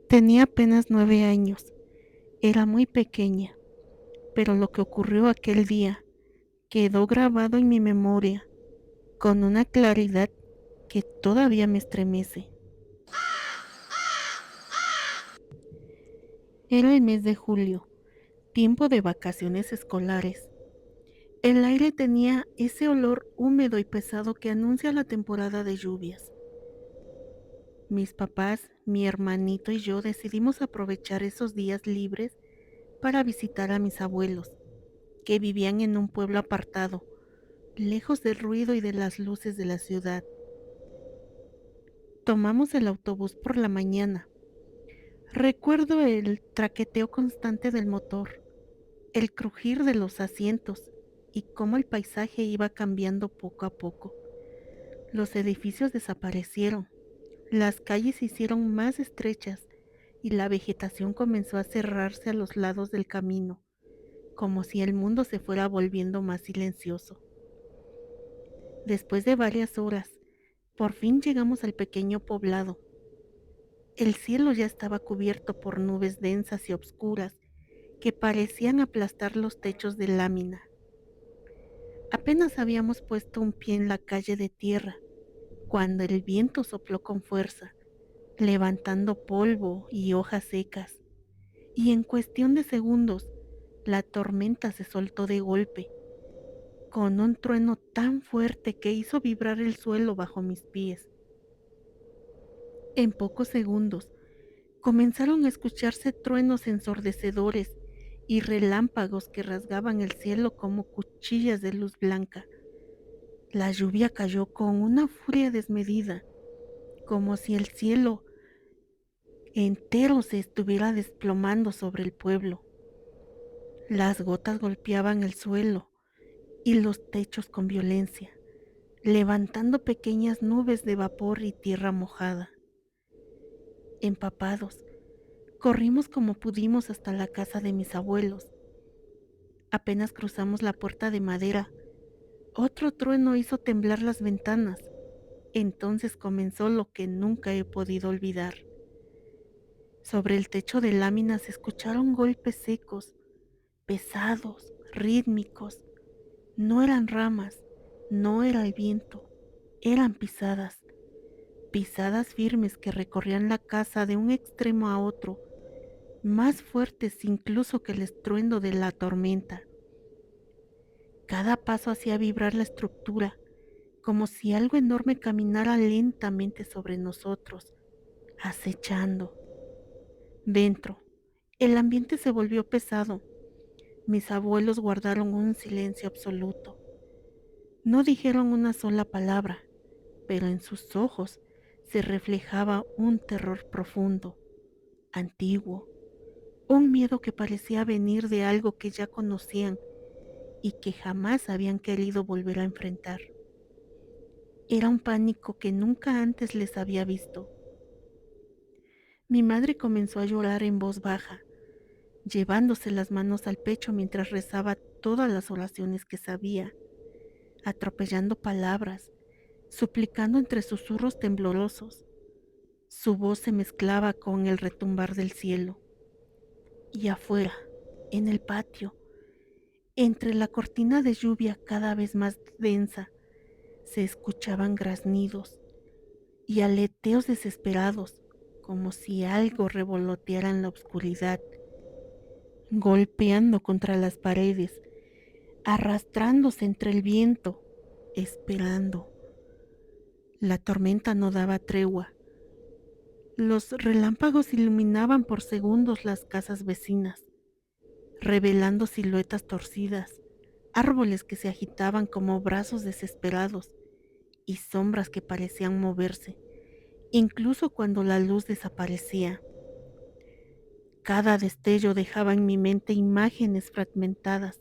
Tenía apenas 9 años, era muy pequeña, pero lo que ocurrió aquel día quedó grabado en mi memoria con una claridad que todavía me estremece. Era el mes de julio, tiempo de vacaciones escolares. El aire tenía ese olor húmedo y pesado que anuncia la temporada de lluvias. Mis papás, mi hermanito y yo decidimos aprovechar esos días libres para visitar a mis abuelos, que vivían en un pueblo apartado, lejos del ruido y de las luces de la ciudad. Tomamos el autobús por la mañana. Recuerdo el traqueteo constante del motor, el crujir de los asientos y cómo el paisaje iba cambiando poco a poco. Los edificios desaparecieron, las calles se hicieron más estrechas y la vegetación comenzó a cerrarse a los lados del camino, como si el mundo se fuera volviendo más silencioso. Después de varias horas, por fin llegamos al pequeño poblado. El cielo ya estaba cubierto por nubes densas y oscuras que parecían aplastar los techos de lámina. Apenas habíamos puesto un pie en la calle de tierra cuando el viento sopló con fuerza, levantando polvo y hojas secas, y en cuestión de segundos la tormenta se soltó de golpe, con un trueno tan fuerte que hizo vibrar el suelo bajo mis pies. En pocos segundos comenzaron a escucharse truenos ensordecedores y relámpagos que rasgaban el cielo como cuchillas de luz blanca. La lluvia cayó con una furia desmedida, como si el cielo entero se estuviera desplomando sobre el pueblo. Las gotas golpeaban el suelo y los techos con violencia, levantando pequeñas nubes de vapor y tierra mojada. Empapados, corrimos como pudimos hasta la casa de mis abuelos. Apenas cruzamos la puerta de madera, otro trueno hizo temblar las ventanas. Entonces comenzó lo que nunca he podido olvidar. Sobre el techo de láminas se escucharon golpes secos, pesados, rítmicos. No eran ramas, no era el viento, eran pisadas, pisadas firmes que recorrían la casa de un extremo a otro, más fuertes incluso que el estruendo de la tormenta. Cada paso hacía vibrar la estructura, como si algo enorme caminara lentamente sobre nosotros, acechando. Dentro, el ambiente se volvió pesado. Mis abuelos guardaron un silencio absoluto. No dijeron una sola palabra, pero en sus ojos se reflejaba un terror profundo, antiguo, un miedo que parecía venir de algo que ya conocían y que jamás habían querido volver a enfrentar. Era un pánico que nunca antes les había visto. Mi madre comenzó a llorar en voz baja, llevándose las manos al pecho mientras rezaba todas las oraciones que sabía, atropellando palabras, suplicando entre susurros temblorosos. Su voz se mezclaba con el retumbar del cielo. Y afuera, en el patio, entre la cortina de lluvia cada vez más densa, se escuchaban graznidos y aleteos desesperados, como si algo revoloteara en la oscuridad, golpeando contra las paredes, arrastrándose entre el viento, esperando. La tormenta no daba tregua. Los relámpagos iluminaban por segundos las casas vecinas, revelando siluetas torcidas, árboles que se agitaban como brazos desesperados y sombras que parecían moverse, incluso cuando la luz desaparecía. Cada destello dejaba en mi mente imágenes fragmentadas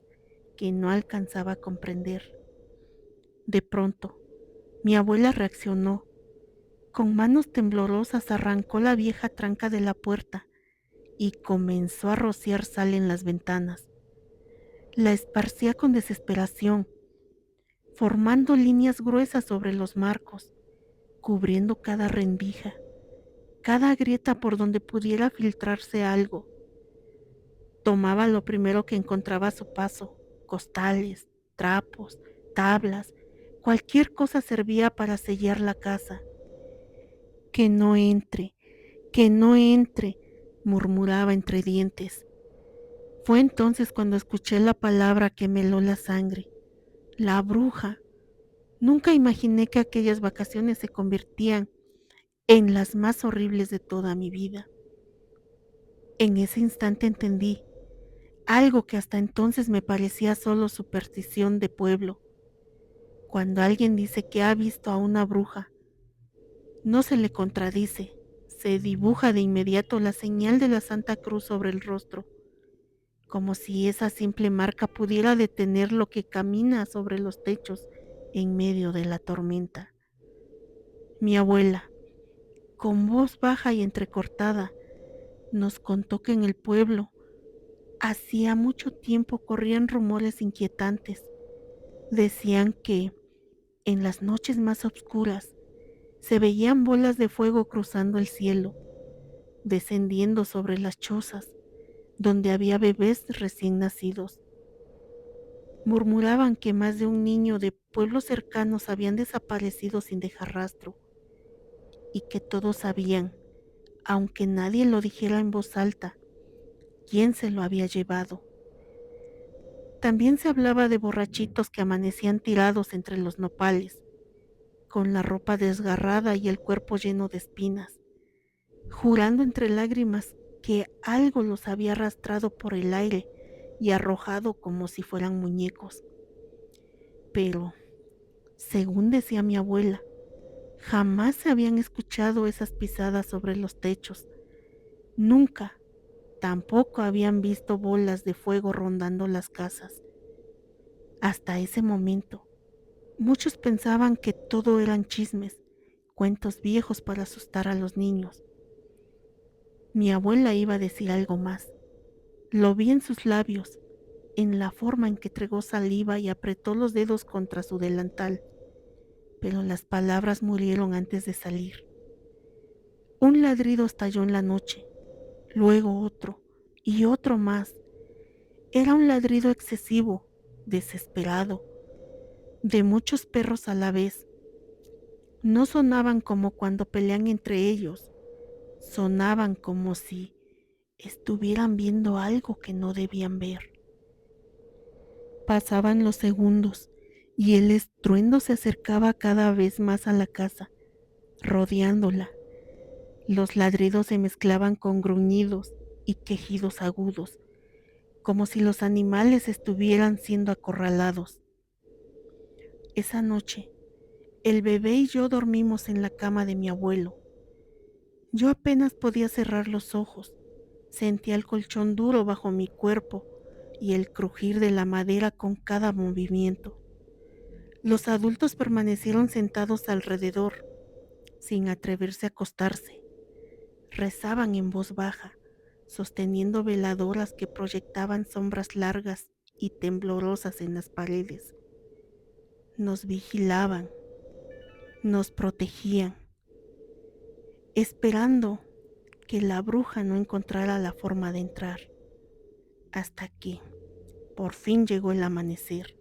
que no alcanzaba a comprender. De pronto, mi abuela reaccionó. Con manos temblorosas arrancó la vieja tranca de la puerta y comenzó a rociar sal en las ventanas. La esparcía con desesperación, formando líneas gruesas sobre los marcos, cubriendo cada rendija, cada grieta por donde pudiera filtrarse algo. Tomaba lo primero que encontraba a su paso: costales, trapos, tablas, cualquier cosa servía para sellar la casa. Que no entre, murmuraba entre dientes. Fue entonces cuando escuché la palabra que me heló la sangre: la bruja. Nunca imaginé que aquellas vacaciones se convertían en las más horribles de toda mi vida. En ese instante entendí algo que hasta entonces me parecía solo superstición de pueblo. Cuando alguien dice que ha visto a una bruja, no se le contradice, se dibuja de inmediato la señal de la Santa Cruz sobre el rostro, como si esa simple marca pudiera detener lo que camina sobre los techos en medio de la tormenta. Mi abuela, con voz baja y entrecortada, nos contó que en el pueblo hacía mucho tiempo corrían rumores inquietantes. Decían que en las noches más oscuras se veían bolas de fuego cruzando el cielo, descendiendo sobre las chozas donde había bebés recién nacidos. Murmuraban que más de un niño de pueblos cercanos habían desaparecido sin dejar rastro, y que todos sabían, aunque nadie lo dijera en voz alta, quién se lo había llevado. También se hablaba de borrachitos que amanecían tirados entre los nopales, con la ropa desgarrada y el cuerpo lleno de espinas, jurando entre lágrimas que algo los había arrastrado por el aire y arrojado como si fueran muñecos. Pero, según decía mi abuela, jamás se habían escuchado esas pisadas sobre los techos. Nunca, tampoco habían visto bolas de fuego rondando las casas. Hasta ese momento, muchos pensaban que todo eran chismes, cuentos viejos para asustar a los niños. Mi abuela iba a decir algo más. Lo vi en sus labios, en la forma en que tragó saliva y apretó los dedos contra su delantal, pero las palabras murieron antes de salir. Un ladrido estalló en la noche, luego otro y otro más. Era un ladrido excesivo, desesperado, de muchos perros a la vez. No sonaban como cuando pelean entre ellos, sonaban como si estuvieran viendo algo que no debían ver. Pasaban los segundos y el estruendo se acercaba cada vez más a la casa, rodeándola. Los ladridos se mezclaban con gruñidos y quejidos agudos, como si los animales estuvieran siendo acorralados. Esa noche, el bebé y yo dormimos en la cama de mi abuelo. Yo apenas podía cerrar los ojos. Sentía el colchón duro bajo mi cuerpo y el crujir de la madera con cada movimiento. Los adultos permanecieron sentados alrededor, sin atreverse a acostarse. Rezaban en voz baja, sosteniendo veladoras que proyectaban sombras largas y temblorosas en las paredes. Nos vigilaban, nos protegían, esperando que la bruja no encontrara la forma de entrar, hasta que por fin llegó el amanecer.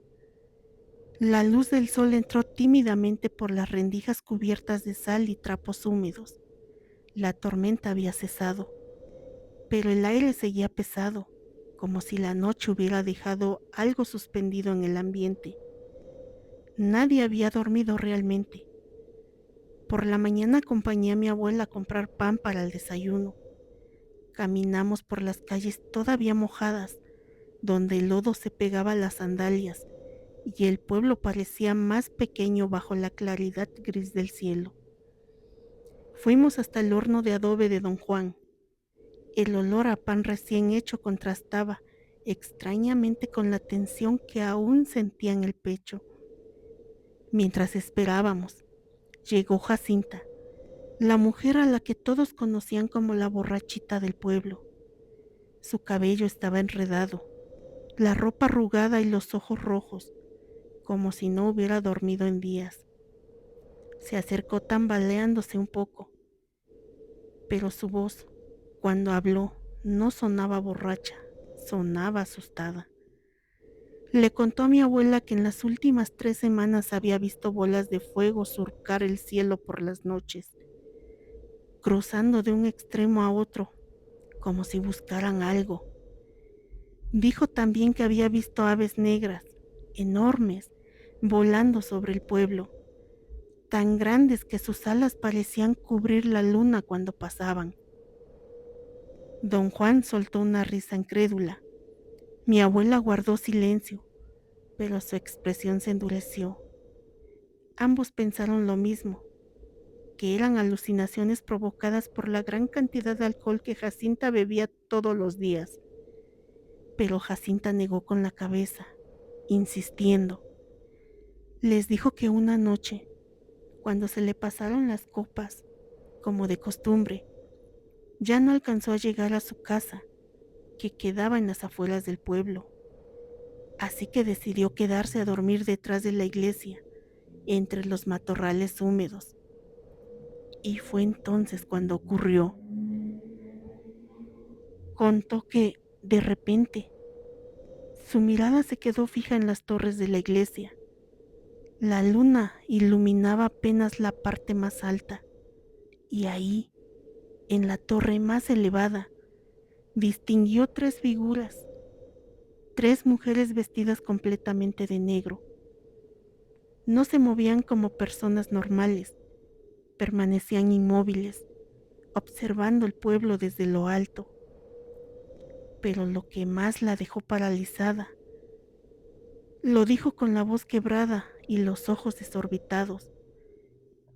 La luz del sol entró tímidamente por las rendijas cubiertas de sal y trapos húmedos. La tormenta había cesado, pero el aire seguía pesado, como si la noche hubiera dejado algo suspendido en el ambiente. Nadie había dormido realmente. Por la mañana acompañé a mi abuela a comprar pan para el desayuno. Caminamos por las calles todavía mojadas, donde el lodo se pegaba a las sandalias y el pueblo parecía más pequeño bajo la claridad gris del cielo. Fuimos hasta el horno de adobe de don Juan. El olor a pan recién hecho contrastaba extrañamente con la tensión que aún sentía en el pecho. Mientras esperábamos, llegó Jacinta, la mujer a la que todos conocían como la borrachita del pueblo. Su cabello estaba enredado, la ropa arrugada y los ojos rojos, como si no hubiera dormido en días. Se acercó tambaleándose un poco. pero su voz, cuando habló, no sonaba borracha, sonaba asustada. Le contó a mi abuela que en las últimas 3 semanas había visto bolas de fuego surcar el cielo por las noches, cruzando de un extremo a otro, como si buscaran algo. Dijo también que había visto aves negras, enormes, volando sobre el pueblo, tan grandes que sus alas parecían cubrir la luna cuando pasaban. Don Juan soltó una risa incrédula. Mi abuela guardó silencio, pero su expresión se endureció. Ambos pensaron lo mismo, que eran alucinaciones provocadas por la gran cantidad de alcohol que Jacinta bebía todos los días. Pero Jacinta negó con la cabeza, insistiendo. Les dijo que una noche, cuando se le pasaron las copas, como de costumbre, ya no alcanzó a llegar a su casa, que quedaba en las afueras del pueblo. Así que decidió quedarse a dormir detrás de la iglesia, entre los matorrales húmedos. Y fue entonces cuando ocurrió. Contó que, de repente, su mirada se quedó fija en las torres de la iglesia. La luna iluminaba apenas la parte más alta, y ahí, en la torre más elevada, distinguió 3 figuras, 3 mujeres vestidas completamente de negro. No se movían como personas normales, permanecían inmóviles, observando el pueblo desde lo alto. Pero lo que más la dejó paralizada, lo dijo con la voz quebrada y los ojos desorbitados,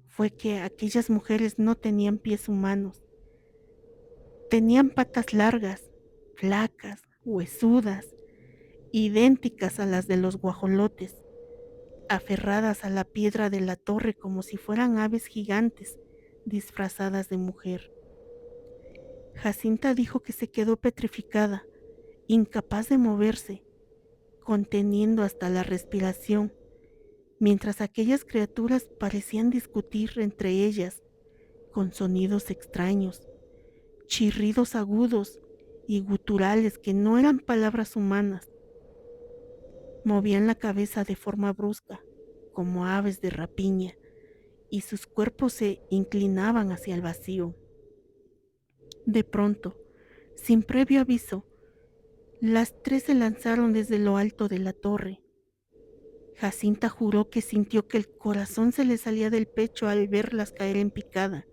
fue que aquellas mujeres no tenían pies humanos. Tenían patas largas, flacas, huesudas, idénticas a las de los guajolotes, aferradas a la piedra de la torre como si fueran aves gigantes disfrazadas de mujer. Jacinta dijo que se quedó petrificada, incapaz de moverse, conteniendo hasta la respiración, mientras aquellas criaturas parecían discutir entre ellas con sonidos extraños, chirridos agudos y guturales que no eran palabras humanas. Movían la cabeza de forma brusca, como aves de rapiña, y sus cuerpos se inclinaban hacia el vacío. De pronto, sin previo aviso, las 3 se lanzaron desde lo alto de la torre. Jacinta juró que sintió que el corazón se le salía del pecho al verlas caer en picada,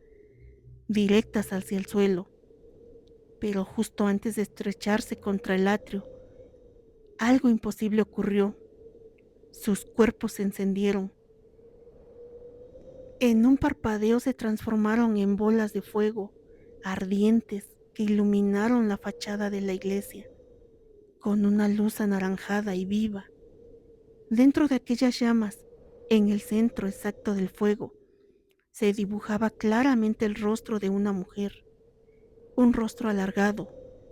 directas hacia el suelo. Pero justo antes de estrecharse contra el atrio, algo imposible ocurrió. Sus cuerpos se encendieron. En un parpadeo se transformaron en bolas de fuego ardientes que iluminaron la fachada de la iglesia con una luz anaranjada y viva. Dentro de aquellas llamas, en el centro exacto del fuego, se dibujaba claramente el rostro de una mujer, un rostro alargado,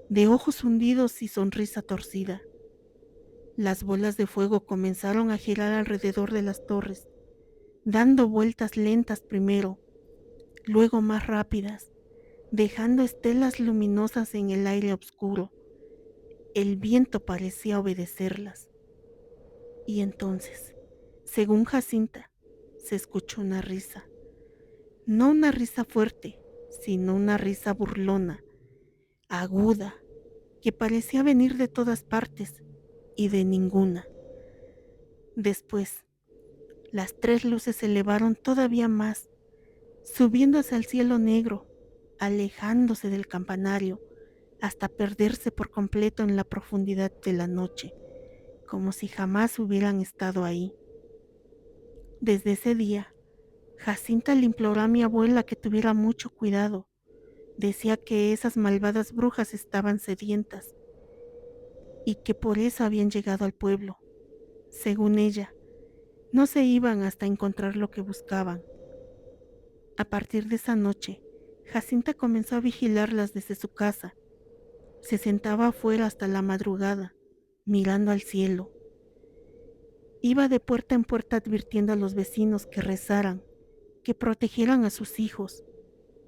de ojos hundidos y sonrisa torcida. Las bolas de fuego comenzaron a girar alrededor de las torres, dando vueltas lentas primero, luego más rápidas, dejando estelas luminosas en el aire oscuro. El viento parecía obedecerlas. Y entonces, según Jacinta, se escuchó una risa. No una risa fuerte, sino una risa burlona, aguda, que parecía venir de todas partes y de ninguna. Después, las 3 luces se elevaron todavía más, subiendo hacia el cielo negro, alejándose del campanario, hasta perderse por completo en la profundidad de la noche, como si jamás hubieran estado ahí. Desde ese día, Jacinta le imploró a mi abuela que tuviera mucho cuidado. Decía que esas malvadas brujas estaban sedientas y que por eso habían llegado al pueblo. Según ella, no se iban hasta encontrar lo que buscaban. A partir de esa noche, Jacinta comenzó a vigilarlas desde su casa. Se sentaba afuera hasta la madrugada, mirando al cielo. Iba de puerta en puerta advirtiendo a los vecinos que rezaran, que protegieran a sus hijos.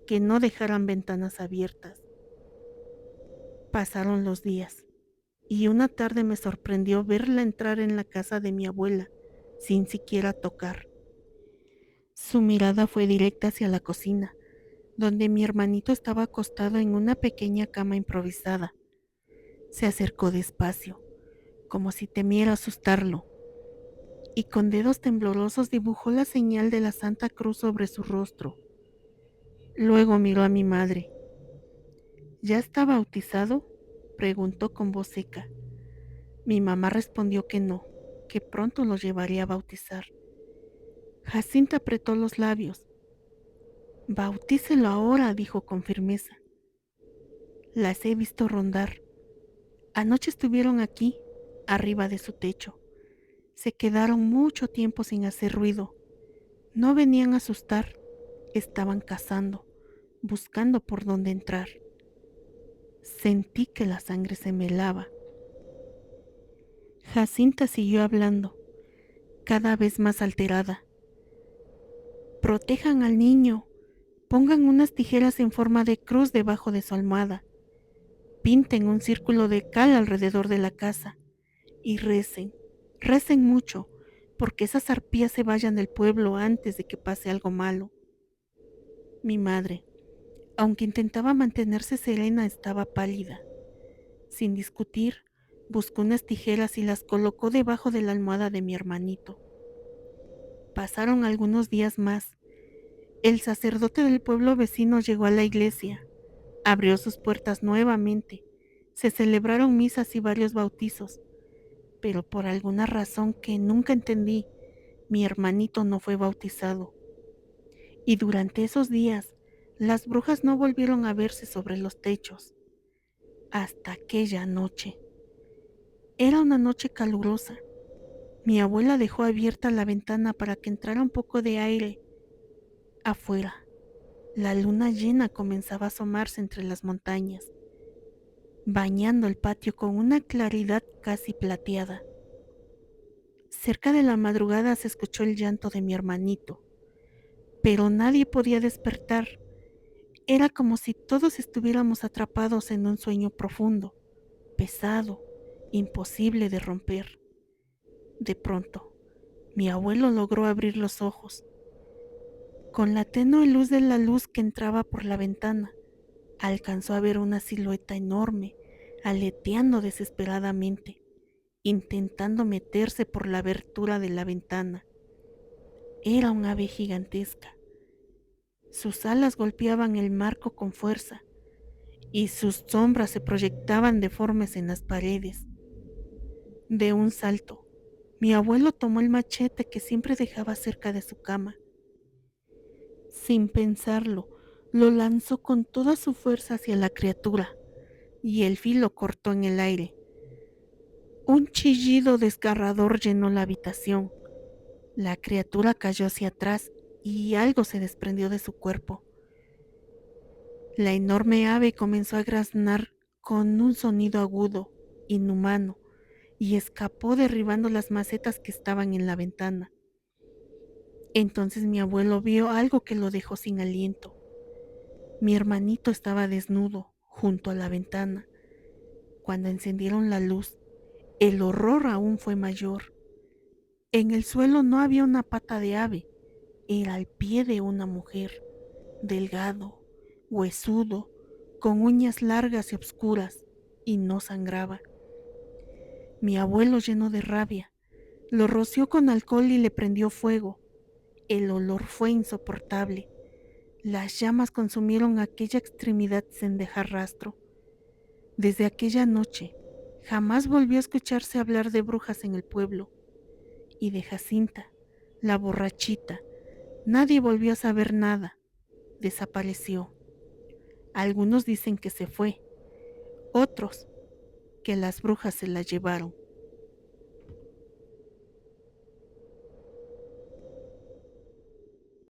que no dejaran ventanas abiertas. Pasaron los días y una tarde me sorprendió verla entrar en la casa de mi abuela sin siquiera tocar. Su mirada fue directa hacia la cocina, donde mi hermanito estaba acostado en una pequeña cama improvisada. Se acercó despacio, como si temiera asustarlo, y con dedos temblorosos dibujó la señal de la Santa Cruz sobre su rostro. Luego miró a mi madre. ¿Ya está bautizado?, preguntó con voz seca. Mi mamá respondió que no, que pronto lo llevaría a bautizar. Jacinta apretó los labios. Bautícelo ahora, dijo con firmeza. Las he visto rondar. Anoche estuvieron aquí, arriba de su techo. Se quedaron mucho tiempo sin hacer ruido. No venían a asustar, estaban cazando, buscando por dónde entrar. Sentí que la sangre se me helaba. Jacinta siguió hablando, cada vez más alterada. Protejan al niño, pongan unas tijeras en forma de cruz debajo de su almohada, pinten un círculo de cal alrededor de la casa y recen, recen mucho, porque esas arpías se vayan del pueblo antes de que pase algo malo. Mi madre, aunque intentaba mantenerse serena, estaba pálida. Sin discutir, buscó unas tijeras y las colocó debajo de la almohada de mi hermanito. Pasaron algunos días más. El sacerdote del pueblo vecino llegó a la iglesia, abrió sus puertas nuevamente, se celebraron misas y varios bautizos, pero por alguna razón que nunca entendí, mi hermanito no fue bautizado. Y durante esos días, las brujas no volvieron a verse sobre los techos, hasta aquella noche. Era una noche calurosa. Mi abuela dejó abierta la ventana para que entrara un poco de aire. Afuera, la luna llena comenzaba a asomarse entre las montañas, bañando el patio con una claridad casi plateada. Cerca de la madrugada se escuchó el llanto de mi hermanito, pero nadie podía despertar. Era como si todos estuviéramos atrapados en un sueño profundo, pesado, imposible de romper. De pronto, mi abuelo logró abrir los ojos. Con la tenue luz de la luz que entraba por la ventana, alcanzó a ver una silueta enorme, aleteando desesperadamente, intentando meterse por la abertura de la ventana. Era un ave gigantesca. Sus alas golpeaban el marco con fuerza y sus sombras se proyectaban deformes en las paredes. De un salto, mi abuelo tomó el machete que siempre dejaba cerca de su cama. Sin pensarlo, lo lanzó con toda su fuerza hacia la criatura y el filo cortó en el aire. Un chillido desgarrador llenó la habitación. La criatura cayó hacia atrás y algo se desprendió de su cuerpo. La enorme ave comenzó a graznar con un sonido agudo, inhumano, y escapó derribando las macetas que estaban en la ventana. Entonces mi abuelo vio algo que lo dejó sin aliento. Mi hermanito estaba desnudo junto a la ventana. Cuando encendieron la luz, el horror aún fue mayor. En el suelo no había una pata de ave, era el pie de una mujer, delgado, huesudo, con uñas largas y oscuras, y no sangraba. Mi abuelo, lleno de rabia, lo roció con alcohol y le prendió fuego. El olor fue insoportable. Las llamas consumieron aquella extremidad sin dejar rastro. Desde aquella noche, jamás volvió a escucharse hablar de brujas en el pueblo. Y de Jacinta, la borrachita, nadie volvió a saber nada. Desapareció. Algunos dicen que se fue, otros que las brujas se la llevaron.